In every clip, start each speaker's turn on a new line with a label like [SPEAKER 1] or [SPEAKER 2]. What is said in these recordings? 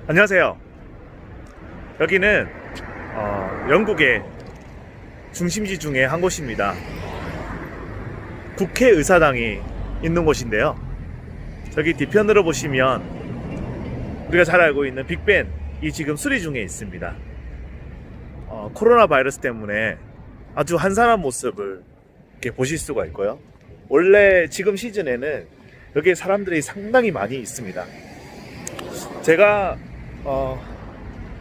[SPEAKER 1] 안녕하세요. 여기는 영국의 중심지 중에 한 곳입니다. 국회의사당이 있는 곳인데요. 저기 뒤편으로 보시면 우리가 잘 알고 있는 빅벤이 지금 수리 중에 있습니다. 코로나 바이러스 때문에 아주 한산한 모습을 이렇게 보실 수가 있고요. 원래 지금 시즌에는 여기에 사람들이 상당히 많이 있습니다. 제가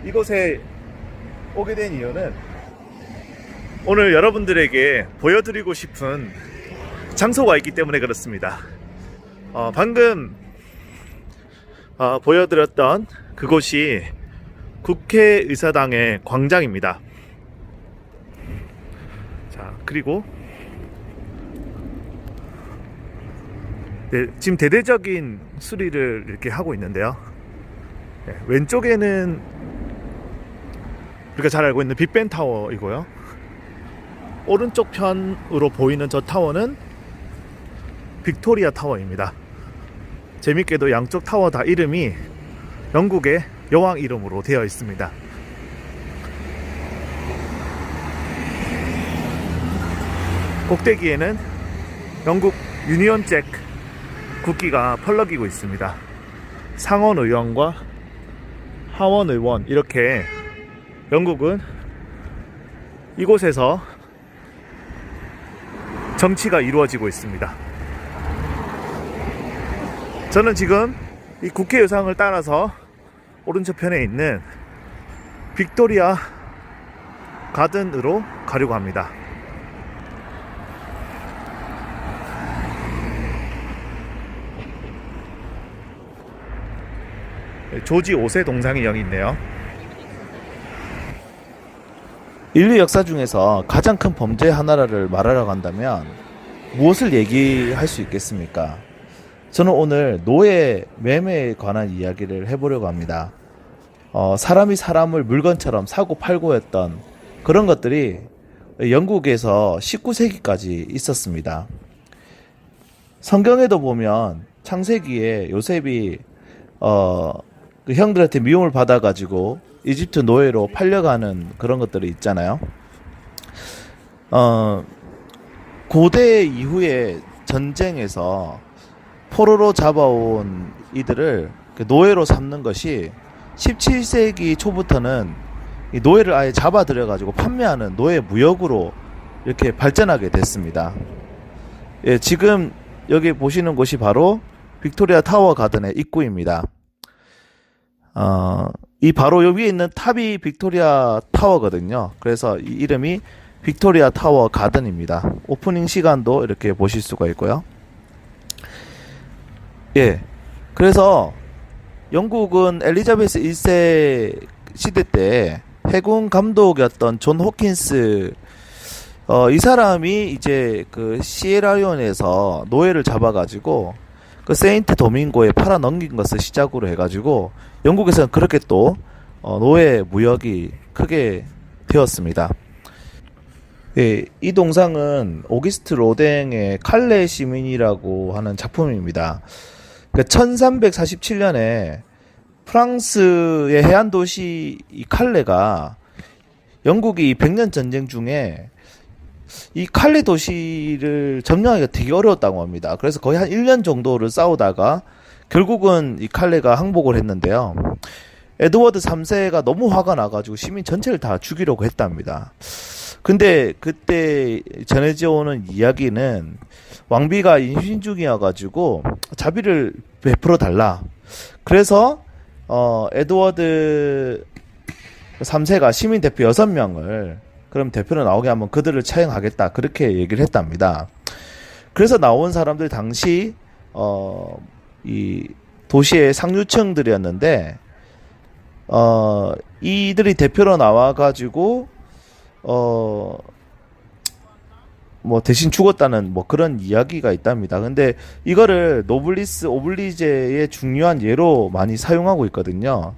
[SPEAKER 1] 이곳에 오게 된 이유는 오늘 여러분들에게 보여드리고 싶은 장소가 있기 때문에 그렇습니다. 방금 보여드렸던 그곳이 국회의사당의 광장입니다. 자, 그리고 네, 지금 대대적인 수리를 이렇게 하고 있는데요. 네, 왼쪽에는 우리가 잘 알고 있는 빅벤 타워이고요. 오른쪽 편으로 보이는 저 타워는 빅토리아 타워입니다. 재밌게도 양쪽 타워 다 이름이 영국의 여왕 이름으로 되어 있습니다. 꼭대기에는 영국 유니언 잭 국기가 펄럭이고 있습니다. 상원 의원과 하원 의원, 이렇게 영국은 이곳에서 정치가 이루어지고 있습니다. 저는 지금 이 국회의상을 따라서 오른쪽 편에 있는 빅토리아 가든으로 가려고 합니다. 조지 5세 동상이 여기 있네요.
[SPEAKER 2] 인류 역사 중에서 가장 큰 범죄 하나를 말하려고 한다면 무엇을 얘기할 수 있겠습니까? 저는 오늘 노예 매매에 관한 이야기를 해보려고 합니다. 사람이 사람을 물건처럼 사고 팔고 했던 그런 것들이 영국에서 19세기까지 있었습니다. 성경에도 보면 창세기에 요셉이 그 형들한테 미움을 받아가지고 이집트 노예로 팔려가는 그런 것들이 있잖아요. 고대 이후에 전쟁에서 포로로 잡아온 이들을 노예로 삼는 것이 17세기 초부터는 이 노예를 아예 잡아들여가지고 판매하는 노예 무역으로 이렇게 발전하게 됐습니다. 예, 지금 여기 보시는 곳이 바로 빅토리아 타워 가든의 입구입니다. 이 바로 여기 위에 있는 탑이 빅토리아 타워거든요. 그래서 이 이름이 빅토리아 타워 가든입니다. 오프닝 시간도 이렇게 보실 수가 있고요. 예. 그래서 영국은 엘리자베스 1세 시대 때 해군 감독이었던 존 호킨스, 이 사람이 이제 그 시에라리온에서 노예를 잡아가지고 그 세인트 도밍고에 팔아 넘긴 것을 시작으로 해가지고 영국에서는 그렇게 또 노예 무역이 크게 되었습니다. 예, 이 동상은 오기스트 로댕의 칼레 시민이라고 하는 작품입니다. 1347년에 프랑스의 해안 도시 이 칼레가 영국이 100년 전쟁 중에 이 칼레 도시를 점령하기가 되게 어려웠다고 합니다. 그래서 거의 한 1년 정도를 싸우다가 결국은 이 칼레가 항복을 했는데요. 에드워드 3세가 너무 화가 나가지고 시민 전체를 다 죽이려고 했답니다. 근데 그때 전해져 오는 이야기는 왕비가 임신 중이어가지고 자비를 베풀어 달라. 그래서 에드워드 3세가 시민 대표 6명을 그럼 대표로 나오게 하면 그들을 처형하겠다, 그렇게 얘기를 했답니다. 그래서 나온 사람들 당시 이 도시의 상류층들이었는데 이들이 대표로 나와가지고 뭐 대신 죽었다는 뭐 그런 이야기가 있답니다. 근데 이거를 노블리스 오블리제의 중요한 예로 많이 사용하고 있거든요.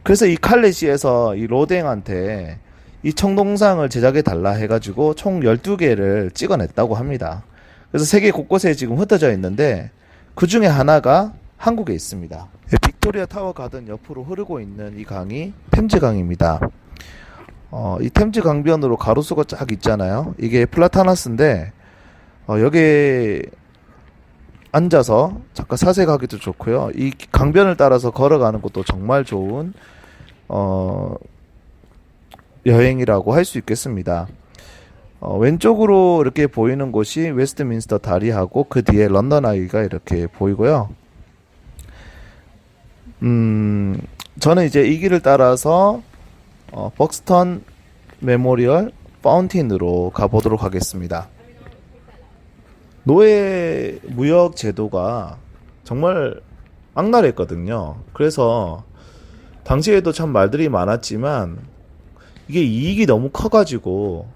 [SPEAKER 2] 그래서 이 칼레시에서 이 로댕한테 이 청동상을 제작해 달라 해가지고 총 12개를 찍어냈다고 합니다. 그래서 세계 곳곳에 지금 흩어져 있는데 그 중에 하나가 한국에 있습니다. 빅토리아 타워 가든 옆으로 흐르고 있는 이 강이 템즈강입니다. 이 템즈 강변으로 가로수가 쫙 있잖아요. 이게 플라타나스인데 여기에 앉아서 잠깐 사색하기도 좋고요. 이 강변을 따라서 걸어가는 것도 정말 좋은 여행이라고 할 수 있겠습니다. 왼쪽으로 이렇게 보이는 곳이 웨스트민스터 다리하고 그 뒤에 런던 아이가 이렇게 보이고요. 저는 이제 이 길을 따라서 벅스턴 메모리얼 파운틴으로 가보도록 하겠습니다. 노예 무역 제도가 정말 악랄했거든요. 그래서 당시에도 참 말들이 많았지만 이게 이익이 너무 커가지고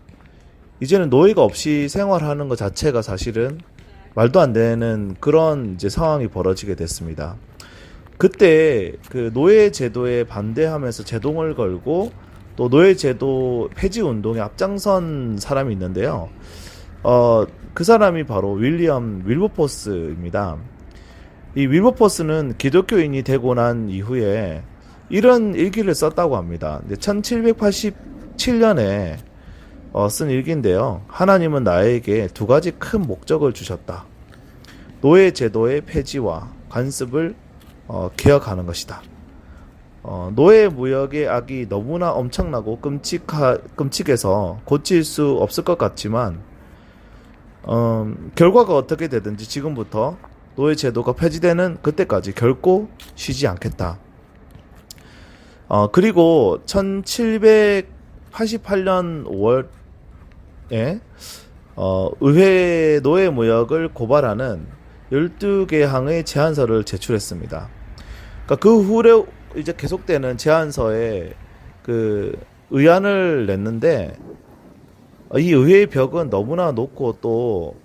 [SPEAKER 2] 이제는 노예가 없이 생활하는 것 자체가 사실은 말도 안 되는 그런 이제 상황이 벌어지게 됐습니다. 그때 그 노예 제도에 반대하면서 제동을 걸고 또 노예 제도 폐지 운동에 앞장선 사람이 있는데요. 그 사람이 바로 윌리엄 윌버포스입니다. 이 윌버포스는 기독교인이 되고 난 이후에 이런 일기를 썼다고 합니다. 1787년에 쓴 일기인데요. 하나님은 나에게 두 가지 큰 목적을 주셨다. 노예 제도의 폐지와 관습을 개혁하는 것이다. 노예 무역의 악이 너무나 엄청나고 끔찍해서 고칠 수 없을 것 같지만 결과가 어떻게 되든지 지금부터 노예 제도가 폐지되는 그때까지 결코 쉬지 않겠다. 그리고 1788년 5월에 의회 노예 무역을 고발하는 12개 항의 제안서를 제출했습니다. 그러니까 그 후에 이제 계속되는 제안서에 그 의안을 냈는데 이 의회의 벽은 너무나 높고 또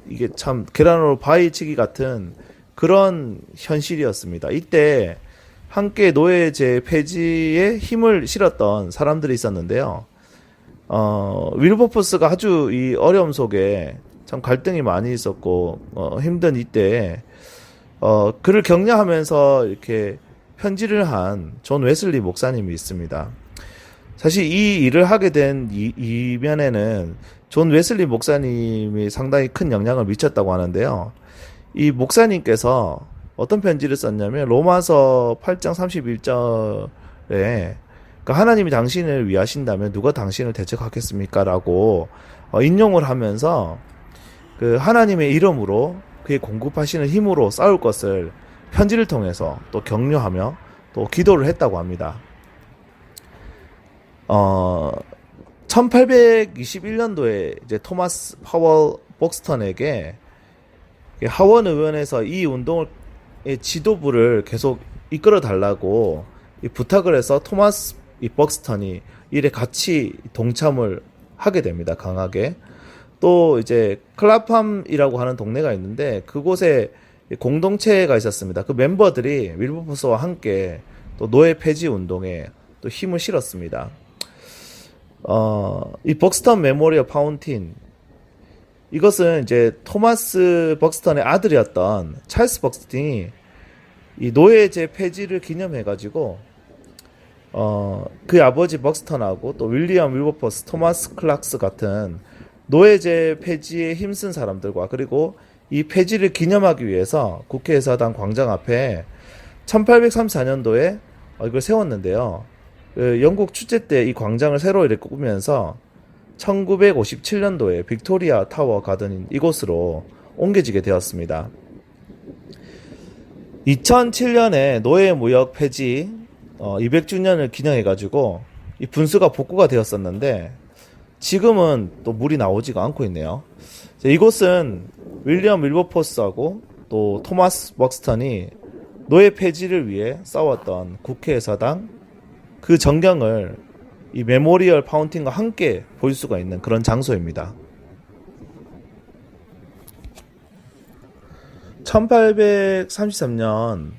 [SPEAKER 2] 이게 참 계란으로 바위치기 같은 그런 현실이었습니다. 이때 함께 노예제 폐지에 힘을 실었던 사람들이 있었는데요. 윌버포스가 아주 이 어려움 속에 참 갈등이 많이 있었고 힘든 이때 그를 격려하면서 이렇게 편지를 한 존 웨슬리 목사님이 있습니다. 사실 이 일을 하게 된 이면에는 존 웨슬리 목사님이 상당히 큰 영향을 미쳤다고 하는데요. 이 목사님께서 어떤 편지를 썼냐면 로마서 8장 31절에 그러니까 하나님이 당신을 위하신다면 누가 당신을 대적하겠습니까? 라고 인용을 하면서 그 하나님의 이름으로 그의 공급하시는 힘으로 싸울 것을 편지를 통해서 또 격려하며 또 기도를 했다고 합니다. 1821년도에 이제 토마스 파월 벅스턴에게 하원 의원에서 이 운동의 지도부를 계속 이끌어 달라고 부탁을 해서 토마스 벅스턴이 일에 같이 동참을 하게 됩니다. 강하게. 또 이제 클라팜이라고 하는 동네가 있는데 그곳에 공동체가 있었습니다. 그 멤버들이 윌버포스와 함께 또 노예 폐지 운동에 또 힘을 실었습니다. 이 벅스턴 메모리얼 파운틴 이것은 이제 토마스 벅스턴의 아들이었던 찰스 벅스턴이 이 노예제 폐지를 기념해가지고 그의 아버지 벅스턴하고 또 윌리엄 윌버포스, 토마스 클락스 같은 노예제 폐지에 힘쓴 사람들과 그리고 이 폐지를 기념하기 위해서 국회의사당 광장 앞에 1834년도에 이걸 세웠는데요. 영국 축제 때 이 광장을 새로 이렇게 꾸면서 1957년도에 빅토리아 타워 가든인 이곳으로 옮겨지게 되었습니다. 2007년에 노예 무역 폐지 200주년을 기념해가지고 이 분수가 복구가 되었었는데 지금은 또 물이 나오지가 않고 있네요. 이곳은 윌리엄 윌버포스하고 또 토마스 벅스턴이 노예 폐지를 위해 싸웠던 국회의사당 그 전경을 이 메모리얼 파운틴과 함께 볼 수가 있는 그런 장소입니다. 1833년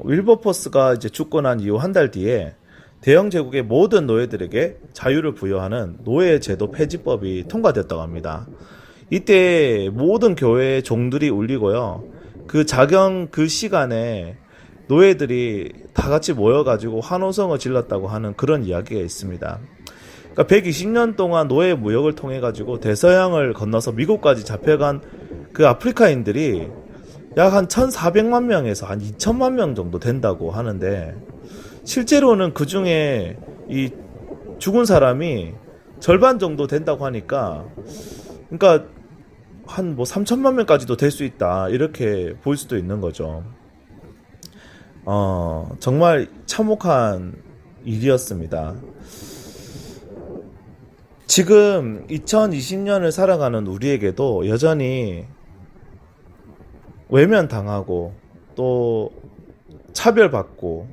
[SPEAKER 2] 윌버포스가 이제 죽고 난 이후 한 달 뒤에 대영 제국의 모든 노예들에게 자유를 부여하는 노예 제도 폐지법이 통과됐다고 합니다. 이때 모든 교회의 종들이 울리고요. 그 자경 그 시간에 노예들이 다 같이 모여가지고 환호성을 질렀다고 하는 그런 이야기가 있습니다. 그러니까 120년 동안 노예 무역을 통해 가지고 대서양을 건너서 미국까지 잡혀간 그 아프리카인들이 약 한 1,400만 명에서 한 2천만 명 정도 된다고 하는데, 실제로는 그 중에 이 죽은 사람이 절반 정도 된다고 하니까, 그러니까 한 뭐 3천만 명까지도 될 수 있다, 이렇게 볼 수도 있는 거죠. 정말 참혹한 일이었습니다. 지금 2020년을 살아가는 우리에게도 여전히 외면당하고 또 차별받고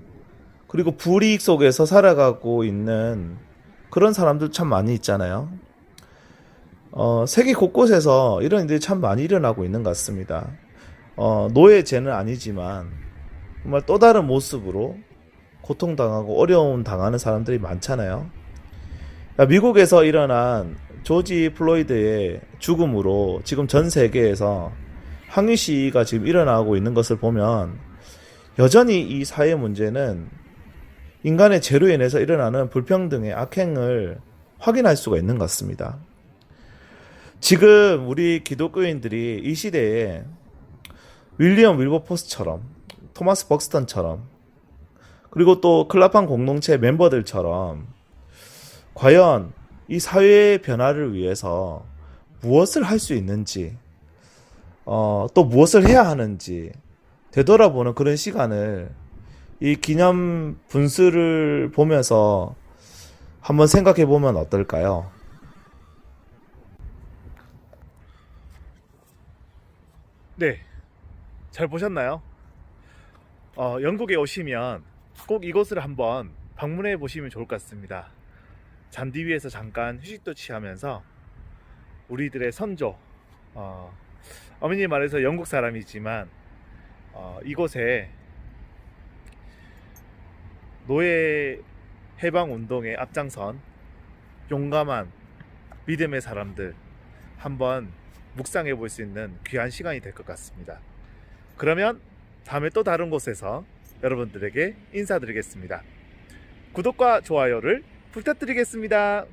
[SPEAKER 2] 그리고 불이익 속에서 살아가고 있는 그런 사람들 참 많이 있잖아요. 세계 곳곳에서 이런 일들이 참 많이 일어나고 있는 것 같습니다. 노예제는 아니지만 정말 또 다른 모습으로 고통당하고 어려움 당하는 사람들이 많잖아요. 미국에서 일어난 조지 플로이드의 죽음으로 지금 전 세계에서 항의 시위가 지금 일어나고 있는 것을 보면 여전히 이 사회 문제는 인간의 죄로 인해서 일어나는 불평등의 악행을 확인할 수가 있는 것 같습니다. 지금 우리 기독교인들이 이 시대에 윌리엄 윌버포스처럼, 토마스 벅스턴처럼, 그리고 또 클라판 공동체 멤버들처럼 과연 이 사회의 변화를 위해서 무엇을 할 수 있는지, 또 무엇을 해야 하는지 되돌아보는 그런 시간을 이 기념 분수를 보면서 한번 생각해 보면 어떨까요?
[SPEAKER 1] 네, 잘 보셨나요? 영국에 오시면 꼭 이곳을 한번 방문해 보시면 좋을 것 같습니다. 잔디 위에서 잠깐 휴식도 취하면서 우리들의 선조, 어머니 말해서 영국 사람이지만 이곳에 노예 해방 운동에 앞장선 용감한 믿음의 사람들 한번 묵상해 볼 수 있는 귀한 시간이 될 것 같습니다. 그러면 다음에 또 다른 곳에서 여러분들에게 인사드리겠습니다. 구독과 좋아요를 부탁드리겠습니다.